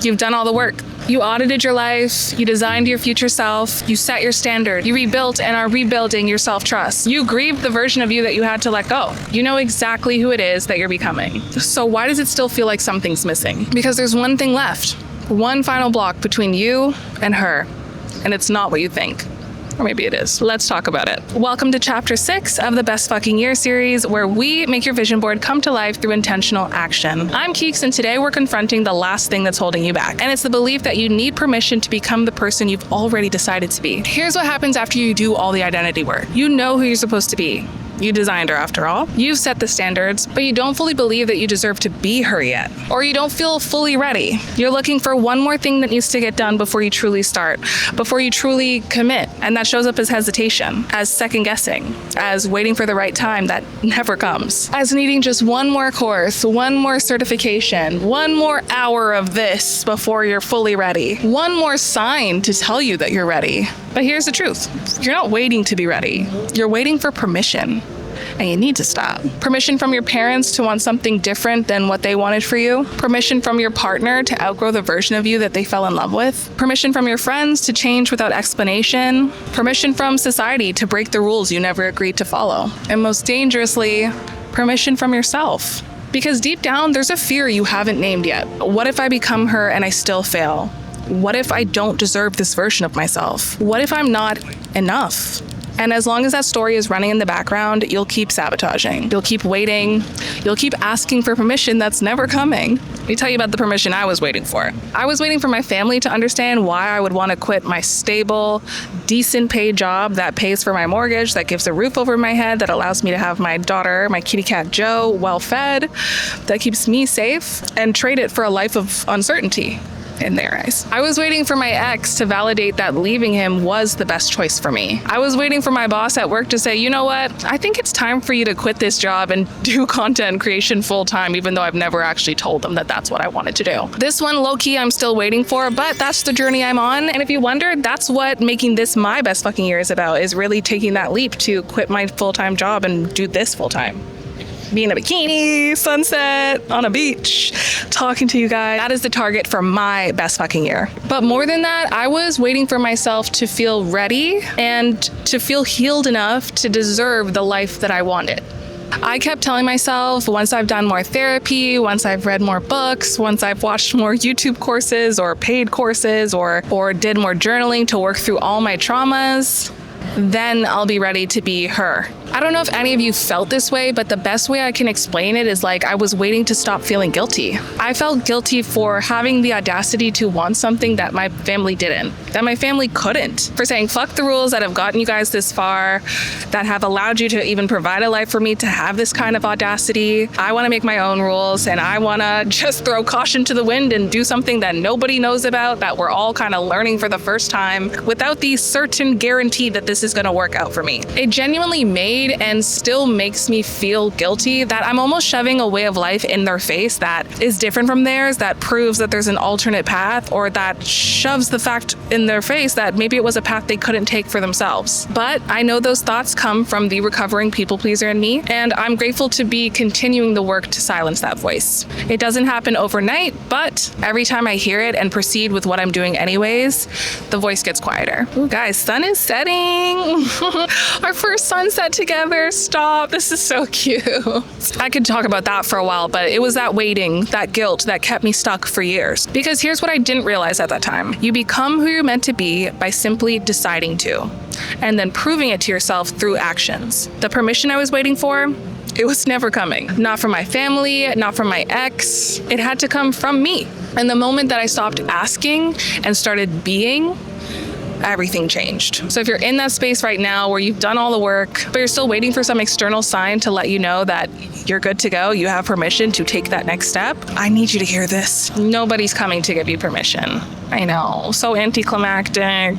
You've done all the work. You audited your life, you designed your future self, you set your standard, you rebuilt and are rebuilding your self-trust. You grieved the version of you that you had to let go. You know exactly who it is that you're becoming. So why does it still feel like something's missing? Because there's one thing left. One final block between you and her. And it's not what you think. Or maybe it is. Let's talk about it. Welcome to Chapter 6 of the Best Fucking Year series, where we make your vision board come to life through intentional action. I'm Keeks, and today we're confronting the last thing that's holding you back. And it's the belief that you need permission to become the person you've already decided to be. Here's what happens after you do all the identity work. You know who you're supposed to be. You designed her after all. You've set the standards, but you don't fully believe that you deserve to be her yet. Or you don't feel fully ready. You're looking for one more thing that needs to get done before you truly start, before you truly commit. And that shows up as hesitation, as second guessing, as waiting for the right time that never comes, as needing just one more course, one more certification, one more hour of this before you're fully ready, one more sign to tell you that you're ready. But here's the truth. You're not waiting to be ready. You're waiting for permission. And you need to stop. Permission from your parents to want something different than what they wanted for you. Permission from your partner to outgrow the version of you that they fell in love with. Permission from your friends to change without explanation. Permission from society to break the rules you never agreed to follow. And most dangerously, permission from yourself. Because deep down, there's a fear you haven't named yet. What if I become her and I still fail? What if I don't deserve this version of myself? What if I'm not enough? And as long as that story is running in the background, you'll keep sabotaging. You'll keep waiting. You'll keep asking for permission that's never coming. Let me tell you about the permission I was waiting for. I was waiting for my family to understand why I would want to quit my stable, decent paid job that pays for my mortgage, that gives a roof over my head, that allows me to have my daughter, my kitty cat Joe, well fed, that keeps me safe, and trade it for a life of uncertainty. In their eyes. I was waiting for my ex to validate that leaving him was the best choice for me. I was waiting for my boss at work to say, you know what, I think it's time for you to quit this job and do content creation full time, even though I've never actually told them that that's what I wanted to do. This one, low key, I'm still waiting for, but that's the journey I'm on. And if you wondered, that's what making this my best fucking year is about, is really taking that leap to quit my full-time job and do this full time. Be in a bikini, sunset, on a beach, talking to you guys. That is the target for my best fucking year. But more than that, I was waiting for myself to feel ready and to feel healed enough to deserve the life that I wanted. I kept telling myself, once I've done more therapy, once I've read more books, once I've watched more YouTube courses or paid courses or did more journaling to work through all my traumas, then I'll be ready to be her. I don't know if any of you felt this way, but the best way I can explain it is like I was waiting to stop feeling guilty. I felt guilty for having the audacity to want something that my family didn't, that my family couldn't, for saying fuck the rules that have gotten you guys this far, that have allowed you to even provide a life for me to have this kind of audacity. I want to make my own rules, and I want to just throw caution to the wind and do something that nobody knows about, that we're all kind of learning for the first time, without the certain guarantee that this is going to work out for me. It genuinely made and still makes me feel guilty that I'm almost shoving a way of life in their face that is different from theirs, that proves that there's an alternate path, or that shoves the fact in their face that maybe it was a path they couldn't take for themselves. But I know those thoughts come from the recovering people pleaser in me, and I'm grateful to be continuing the work to silence that voice. It doesn't happen overnight, but every time I hear it and proceed with what I'm doing anyways, the voice gets quieter. Ooh, guys, sun is setting. Our first sunset together. Stop. This is so cute. I could talk about that for a while, but it was that waiting, that guilt that kept me stuck for years. Because here's what I didn't realize at that time. You become who you're meant to be by simply deciding to, and then proving it to yourself through actions. The permission I was waiting for, it was never coming. Not from my family, not from my ex. It had to come from me. And the moment that I stopped asking and started being, everything changed. So if you're in that space right now where you've done all the work, but you're still waiting for some external sign to let you know that you're good to go, you have permission to take that next step, I need you to hear this. Nobody's coming to give you permission. I know, so anticlimactic.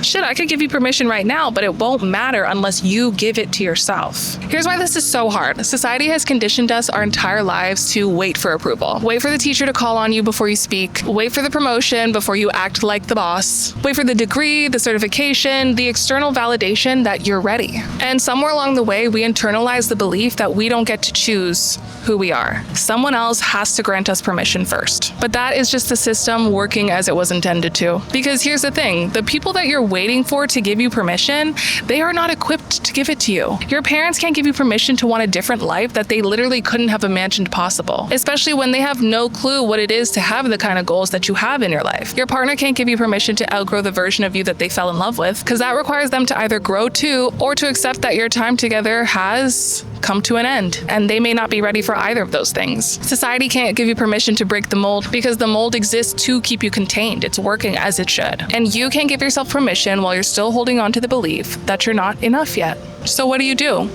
Shit, I could give you permission right now, but it won't matter unless you give it to yourself. Here's why this is so hard. Society has conditioned us our entire lives to wait for approval. Wait for the teacher to call on you before you speak. Wait for the promotion before you act like the boss. Wait for the degree, the certification, the external validation that you're ready. And somewhere along the way, we internalize the belief that we don't get to choose who we are. Someone else has to grant us permission first. But that is just the system working as it was intended to. Because here's the thing, the people that you're waiting for to give you permission, they are not equipped to give it to you. Your parents can't give you permission to want a different life that they literally couldn't have imagined possible, especially when they have no clue what it is to have the kind of goals that you have in your life. Your partner can't give you permission to outgrow the version of you that they fell in love with, because that requires them to either grow too or to accept that your time together has come to an end, and they may not be ready for either of those things. Society can't give you permission to break the mold because the mold exists to keep you contained. It's working as it should. And you can't give yourself permission while you're still holding on to the belief that you're not enough yet. So what do?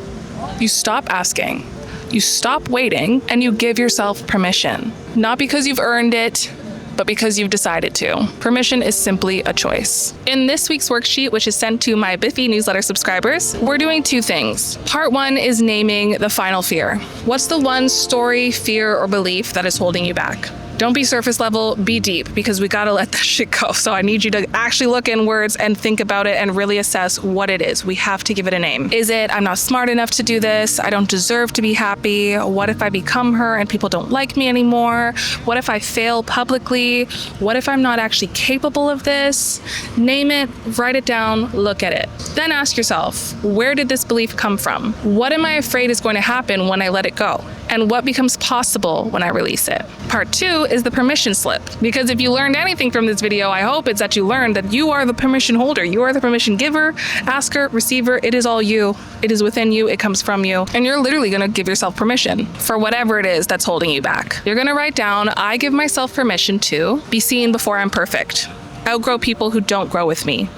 You stop asking, you stop waiting, and you give yourself permission. Not because you've earned it, but because you've decided to. Permission is simply a choice. In this week's worksheet, which is sent to my BFY newsletter subscribers, we're doing two things. Part one is naming the final fear. What's the one story, fear, or belief that is holding you back? Don't be surface level, be deep, because we gotta let that shit go. So I need you to actually look inwards and think about it and really assess what it is. We have to give it a name. Is it, I'm not smart enough to do this, I don't deserve to be happy, what if I become her and people don't like me anymore, what if I fail publicly, what if I'm not actually capable of this? Name it, write it down, look at it. Then ask yourself, where did this belief come from? What am I afraid is going to happen when I let it go? And what becomes possible when I release it? Part two is the permission slip. Because if you learned anything from this video, I hope it's that you learned that you are the permission holder. You are the permission giver, asker, receiver. It is all you. It is within you. It comes from you. And you're literally going to give yourself permission for whatever it is that's holding you back. You're going to write down, I give myself permission to be seen before I'm perfect. Outgrow people who don't grow with me.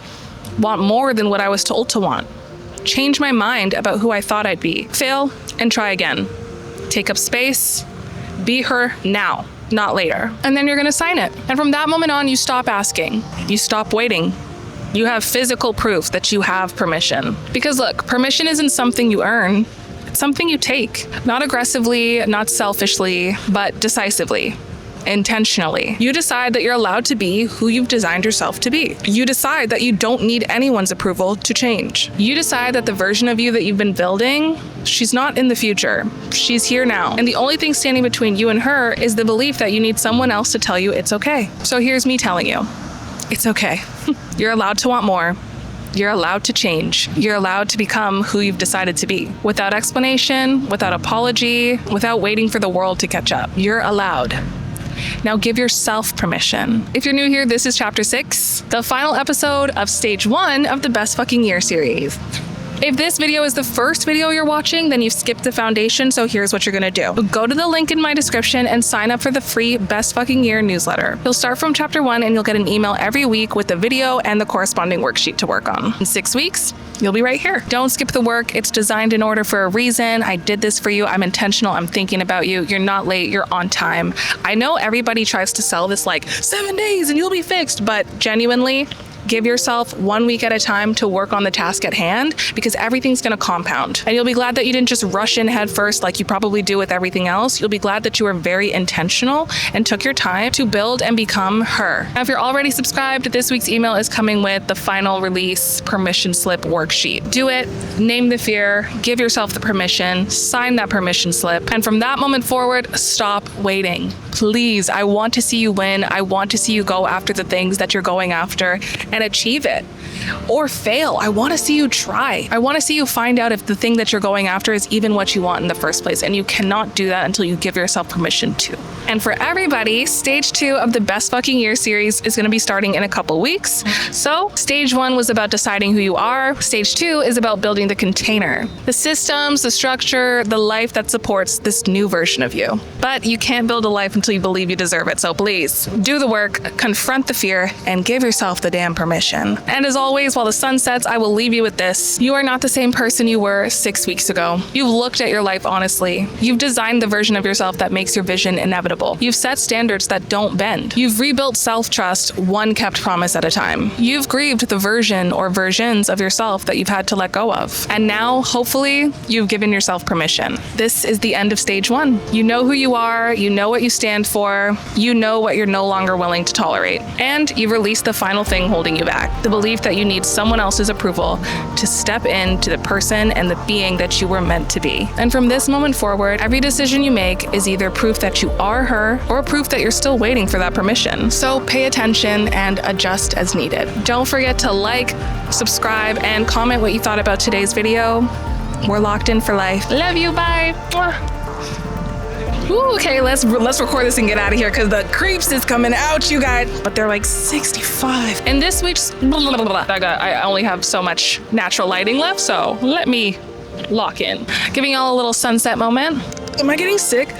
Want more than what I was told to want. Change my mind about who I thought I'd be. Fail and try again. Take up space, be her now, not later. And then you're gonna sign it. And from that moment on, you stop asking, you stop waiting. You have physical proof that you have permission. Because look, permission isn't something you earn, it's something you take. Not aggressively, not selfishly, but decisively. Intentionally. You decide that you're allowed to be who you've designed yourself to be. You decide that you don't need anyone's approval to change. You decide that the version of you that you've been building, she's not in the future. She's here now. And the only thing standing between you and her is the belief that you need someone else to tell you it's okay. So here's me telling you, it's okay. You're allowed to want more. You're allowed to change. You're allowed to become who you've decided to be. Without explanation, without apology, without waiting for the world to catch up. You're allowed. Now give yourself permission. If you're new here, this is chapter 6, the final episode of stage 1 of the Best Fucking Year series. If this video is the first video you're watching, then you've skipped the foundation, so here's what you're gonna do. Go to the link in my description and sign up for the free Best Fucking Year newsletter. You'll start from chapter 1 and you'll get an email every week with the video and the corresponding worksheet to work on. In 6 weeks, you'll be right here. Don't skip the work. It's designed in order for a reason. I did this for you. I'm intentional. I'm thinking about you. You're not late. You're on time. I know everybody tries to sell this like 7 days and you'll be fixed, but genuinely, give yourself 1 week at a time to work on the task at hand, because everything's gonna compound. And you'll be glad that you didn't just rush in head first like you probably do with everything else. You'll be glad that you were very intentional and took your time to build and become her. Now, if you're already subscribed, this week's email is coming with the final release permission slip worksheet. Do it, name the fear, give yourself the permission, sign that permission slip, and from that moment forward, stop waiting. Please, I want to see you win. I want to see you go after the things that you're going after and achieve it. Or fail. I want to see you try. I want to see you find out if the thing that you're going after is even what you want in the first place. And you cannot do that until you give yourself permission to. And for everybody, stage 2 of the Best Fucking Year series is going to be starting in a couple weeks. So stage 1 was about deciding who you are. Stage 2 is about building the container, the systems, the structure, the life that supports this new version of you. But you can't build a life until you believe you deserve it. So please do the work, confront the fear, and give yourself the damn permission. And as always, while the sun sets, I will leave you with this. You are not the same person you were 6 weeks ago. You've looked at your life honestly. You've designed the version of yourself that makes your vision inevitable. You've set standards that don't bend. You've rebuilt self-trust one kept promise at a time. You've grieved the version or versions of yourself that you've had to let go of. And now, hopefully, you've given yourself permission. This is the end of stage 1. You know who you are, you know what you stand for, you know what you're no longer willing to tolerate, and you've released the final thing holding holding you back. The belief that you need someone else's approval to step into the person and the being that you were meant to be. And from this moment forward, every decision you make is either proof that you are her or proof that you're still waiting for that permission. So pay attention and adjust as needed. Don't forget to like, subscribe, and comment what you thought about today's video. We're locked in for life. Love you, bye. Mwah. Ooh, okay, let's record this and get out of here because the creeps is coming out, you guys. But they're like 65. And this week's I only have so much natural lighting left, so let me lock in. Giving y'all a little sunset moment. Am I getting sick?